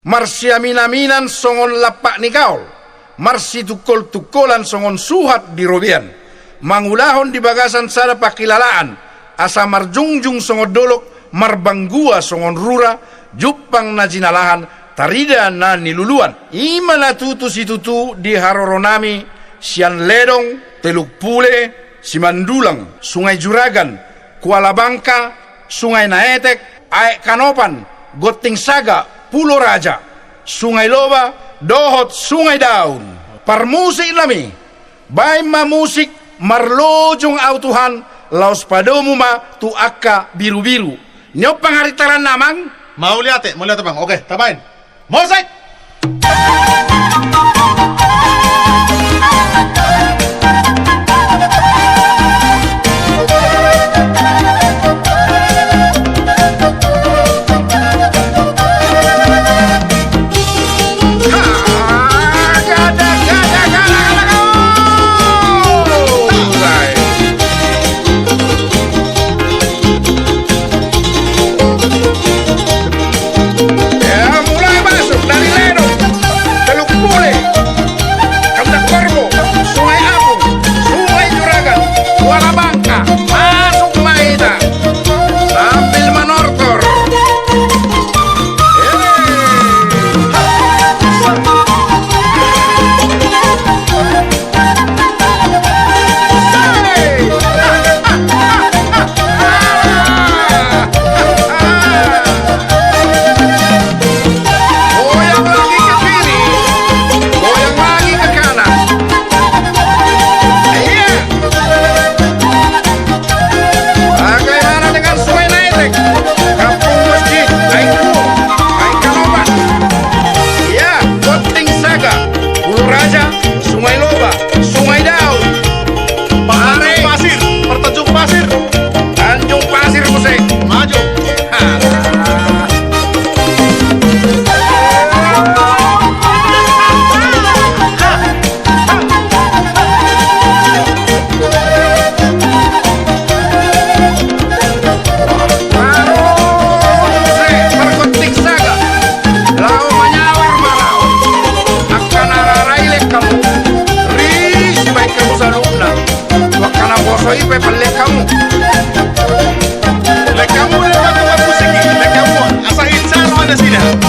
marsi aminaminan songon lapak nikaol, marsi tukol-tukolan songon suhat di robian, mangulahon di bagasan sada pakilalaan, asa marjungjung songon dolok, marbanggua songon rura, jupang na jinalahan, tarida na niluluan. Ima na tutu si tutu di haroronami, sian ledong, Teluk Pule, Simandulang, Sungai Juragan, Kuala Bangka, Sungai Naetek, Aek Kanopan, Goting Saga, Pulau Raja, Sungai Loba, Dohot, Sungai Daun. Parmusik nami, bay mamusik marlojong autuhan, laos padomu ma tu akka biru-biru. Nyo pangharitaran namang? Mau lihat bang. Oke, tabain. Musik!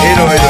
Ino,